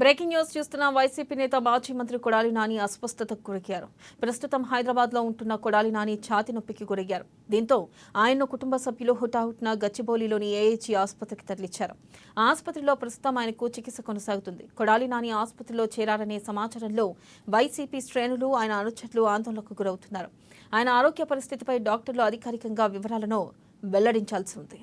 Breaking news చూస్తున్న YCP నేత మాజీ మంత్రి కొడాలి నాని అస్వస్థతకు గురయ్యారు. ప్రస్తుతం హైదరాబాద్లో ఉంటున్న కొడాలి నాని ఛాతీ నొప్పికి గురయ్యారు. దీంతో ఆయన్ను కుటుంబ సభ్యులు హుటాహుటిన గచ్చిబౌలిలోని ఏహెచ్సీ ఆసుపత్రికి తరలించారు. ఆసుపత్రిలో ప్రస్తుతం ఆయనకు చికిత్స కొనసాగుతుంది. కొడాలి నాని ఆసుపత్రిలో చేరారనే సమాచారంలో వైసీపీ శ్రేణులు ఆయన అనుచరులు ఆందోళనకు గురవుతున్నారు. ఆయన ఆరోగ్య పరిస్థితిపై డాక్టర్లు అధికారికంగా వివరాలను వెల్లడించాల్సి ఉంది.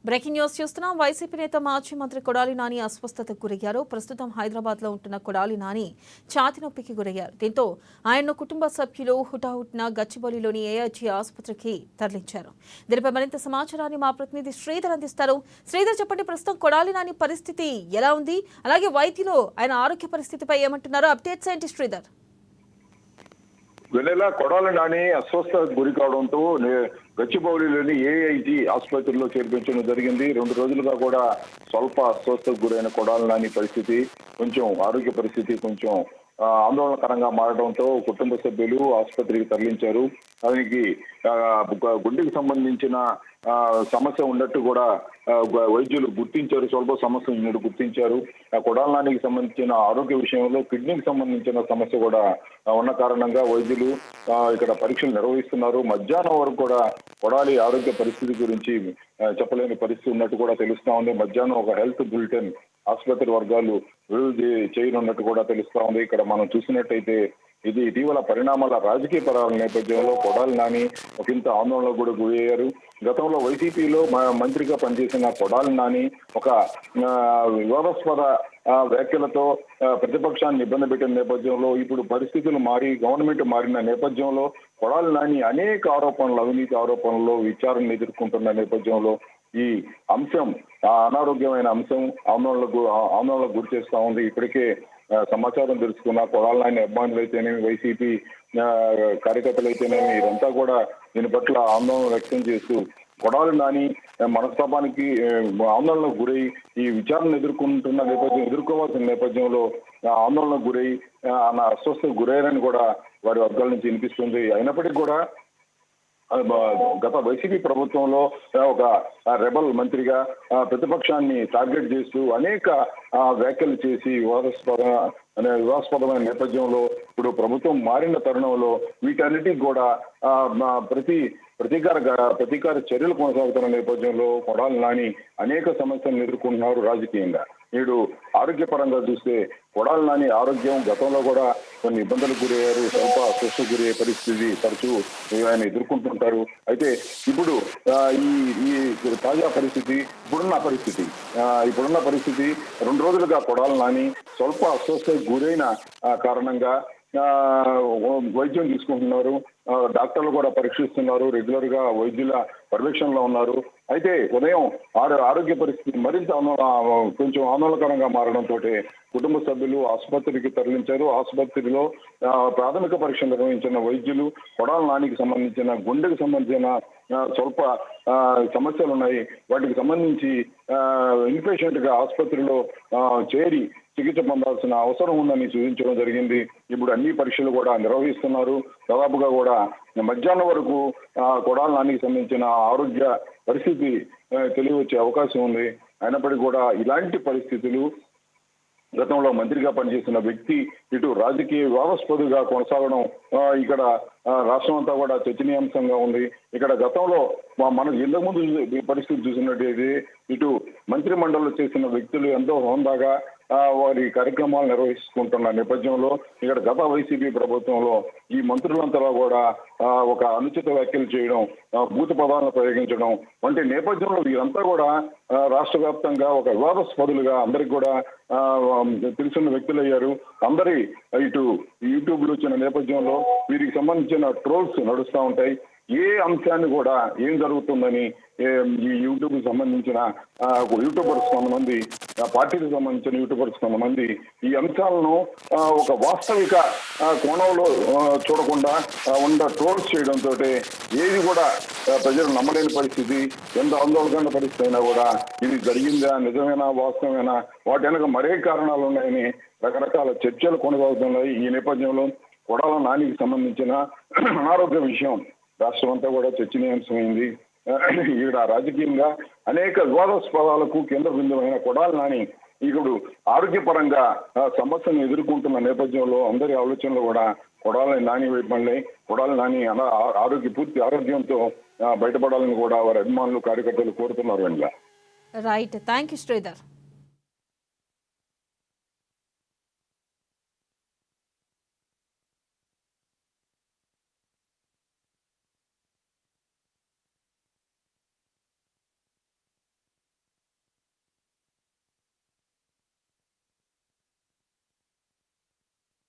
బ్రేకింగ్ న్యూస్ చూస్తున్నాం. వైసీపీ నేత మాజీ మంత్రి కొడాలి నాని అస్వస్థతకు గురయ్యారు. ప్రస్తుతం హైదరాబాద్లో ఉంటున్న కొడాలి నాని ఛాతీ నొప్పికి గురయ్యారు. దీంతో ఆయన్ను కుటుంబ సభ్యులు హుటాహుటిన గచ్చిబౌలిలోని ఏహెచ్సీ ఆసుపత్రికి తరలించారు. దీనిపై మరింత సమాచారాన్ని మా ప్రతినిధి శ్రీధర్ అందిస్తారు. శ్రీధర్, చెప్పండి, ప్రస్తుతం కొడాలి నాని పరిస్థితి ఎలా ఉంది? అలాగే వైద్యులు ఆయన ఆరోగ్య పరిస్థితిపై ఏమంటున్నారో అప్డేట్స్ ఏంటి శ్రీధర్? వెన్నెల కొడాలి నాని అస్వస్థతకు గురి కావడంతో గచ్చిబౌలిలోని ఏఐజీ ఆసుపత్రిలో చేర్పించడం జరిగింది. 2 రోజులుగా కూడా స్వల్ప అస్వస్థతకు గురైన కొడాలి నాని పరిస్థితి ఆరోగ్య పరిస్థితి ఆందోళనకరంగా మారడంతో కుటుంబ సభ్యులు ఆసుపత్రికి తరలించారు. దానికి గుండెకి సంబంధించిన సమస్య ఉన్నట్టు కూడా వైద్యులు గుర్తించారు. స్వల్ప సమస్య ఉన్నట్టు గుర్తించారు. కొడాలి నానికి సంబంధించిన ఆరోగ్య విషయంలో కిడ్నీకి సంబంధించిన సమస్య కూడా ఉన్న కారణంగా వైద్యులు ఇక్కడ పరీక్షలు నిర్వహిస్తున్నారు. మధ్యాహ్నం వరకు కూడా కొడాలి ఆరోగ్య పరిస్థితి గురించి చెప్పలేని పరిస్థితి ఉన్నట్టు కూడా తెలుస్తా ఉంది. మధ్యాహ్నం ఒక హెల్త్ బులెటిన్ ఆసుపత్రి వర్గాలు విడుదల చేయనున్నట్టు కూడా తెలుస్తా ఉంది. ఇక్కడ మనం చూసినట్టయితే ఇది ఇటీవల పరిణామాల రాజకీయ పరాల నేపథ్యంలో కొడాలి నాని ఒకంత ఆందోళనకు కూడా గురయ్యారు. గతంలో వైసీపీలో మంత్రిగా పనిచేసిన కొడాలి నాని ఒక వివాదాస్పద వ్యాఖ్యలతో ప్రతిపక్షాన్ని ఇబ్బంది పెట్టిన నేపథ్యంలో ఇప్పుడు పరిస్థితులు మారి గవర్నమెంట్ మారిన నేపథ్యంలో కొడాలి నాని అనేక ఆరోపణలు, అవినీతి ఆరోపణల్లో విచారణ ఎదుర్కొంటున్న నేపథ్యంలో ఈ అంశం అనారోగ్యమైన అంశం ఆందోళనకు గురి చేస్తా ఉంది. ఇప్పటికే సమాచారం తెలుసుకున్న కొడాలి నాని అభిమానులు అయితేనేమి, వైసీపీ కార్యకర్తలు అయితేనేమి, ఇదంతా కూడా దీని పట్ల ఆందోళన వ్యక్తం చేస్తూ కొడాలి నాని మనస్తాపానికి ఆందోళనకు గురై ఈ విచారణ ఎదుర్కోవాల్సిన నేపథ్యంలో ఆందోళనకు గురై అస్వస్థతకు గురయ్యారని కూడా వారి వర్గాల నుంచి వినిపిస్తుంది. అయినప్పటికీ కూడా గత వైసీపీ ప్రభుత్వంలో ఒక రెబల్ మంత్రిగా ప్రతిపక్షాన్ని టార్గెట్ చేస్తూ అనేక వ్యాఖ్యలు చేసి వివాదాస్పదమైన నేపథ్యంలో ఇప్పుడు ప్రభుత్వం మారిన తరుణంలో వీటన్నిటికి కూడా ప్రతీకార చర్యలు కొనసాగుతున్న నేపథ్యంలో కొడాలి నాని అనేక సమస్యలను ఎదుర్కొంటున్నారు రాజకీయంగా. నేడు ఆరోగ్యపరంగా చూస్తే కొడాలి నాని ఆరోగ్యం గతంలో కూడా కొన్ని ఇబ్బందులకు గురయ్యారు. స్వల్ప అస్వస్థతకు గురయ్యే పరిస్థితి తరచూ ఆయన ఎదుర్కొంటుంటారు. అయితే ఇప్పుడు ఈ తాజా పరిస్థితి ఇప్పుడున్న పరిస్థితి 2 రోజులుగా కొడాలి నాని స్వల్ప అస్వస్థతకు గురైన కారణంగా వైద్యం తీసుకుంటున్నారు. డాక్టర్లు కూడా పరీక్షిస్తున్నారు. రెగ్యులర్ గా వైద్యుల పర్యవేక్షణలో ఉన్నారు. అయితే ఉదయం ఆరోగ్య పరిస్థితి మరింత కొంచెం ఆందోళనకరంగా మారడంతో కుటుంబ సభ్యులు ఆసుపత్రికి తరలించారు. ఆసుపత్రిలో ప్రాథమిక పరీక్ష నిర్వహించిన వైద్యులు కొడాలి నానికి సంబంధించిన గుండెకు సంబంధించిన స్వల్ప సమస్యలు ఉన్నాయి. వాటికి సంబంధించి ఇన్పేషెంట్ గా ఆసుపత్రిలో చేరి చికిత్స పొందాల్సిన అవసరం ఉందని సూచించడం జరిగింది. ఇప్పుడు అన్ని పరీక్షలు కూడా నిర్వహిస్తున్నారు. దాదాపుగా కూడా మధ్యాహ్నం వరకు కొడాలి నానికి సంబంధించిన ఆరోగ్య పరిస్థితి తెలియవచ్చే అవకాశం ఉంది. అయినప్పటికీ కూడా ఇలాంటి పరిస్థితులు గతంలో మంత్రిగా పనిచేసిన వ్యక్తి ఇటు రాజకీయ వివాదాస్పదుగా కొనసాగడం ఇక్కడ రాష్ట్రం అంతా కూడా చర్చనీయాంశంగా ఉంది. ఇక్కడ గతంలో మనం ఇంతకుముందు పరిస్థితి చూసినట్టయితే ఇటు మంత్రి మండలిలో చేసిన వ్యక్తులు ఎంతో హోందాగా వారి కార్యక్రమాలు నిర్వహించుకుంటున్న నేపథ్యంలో ఇక్కడ గత వైసీపీ ప్రభుత్వంలో ఈ మంత్రులంతా కూడా ఒక అనుచిత వ్యాఖ్యలు చేయడం, భూత పదాలను ప్రయోగించడం వంటి నేపథ్యంలో వీరంతా కూడా రాష్ట్ర వ్యాప్తంగా ఒక వివాదాస్పదులుగా అందరికి కూడా తెలిసిన వ్యక్తులయ్యారు. అందరి ఇటు యూట్యూబ్లు వచ్చిన నేపథ్యంలో వీరికి సంబంధించిన ట్రోల్స్ నడుస్తూ ఉంటాయి. ఏ అంశాన్ని కూడా ఏం జరుగుతుందని ఈ యూట్యూబ్ సంబంధించిన యూట్యూబర్స్ కొంతమంది, పార్టీకి సంబంధించిన యూట్యూబర్స్ కొంతమంది ఈ అంశాలను ఒక వాస్తవిక కోణంలో చూడకుండా ట్రోల్స్ చేయడంతో ఏది కూడా ప్రజలు నమ్మలేని పరిస్థితి, ఎంత ఆందోళన పరిస్థితి అయినా కూడా ఇది జరిగిందా, నిజమేనా, వాస్తవమేనా, వాటి వెనక మరే కారణాలు ఉన్నాయని రకరకాల చర్చలు కొనసాగుతున్నాయి. ఈ నేపథ్యంలో కొడాలి నానికి సంబంధించిన అనారోగ్య విషయం రాష్ట్రం అంతా కూడా చర్చనీయాంశమైంది. ఈడ రాజకీయంగా అనేక వివాదాస్పదాలకు కేంద్ర బిందువైన కొడాలి నాని ఇప్పుడు ఆరోగ్యపరంగా సమస్యను ఎదుర్కొంటున్న నేపథ్యంలో అందరి ఆలోచనలు కూడా కొడాలి నాని వైపు మళ్ళీ కొడాలి నాని పూర్తి ఆరోగ్యంతో బయటపడాలని కూడా వారి అభిమానులు, కార్యకర్తలు కోరుతున్నారు. Right, thank you Sridhar.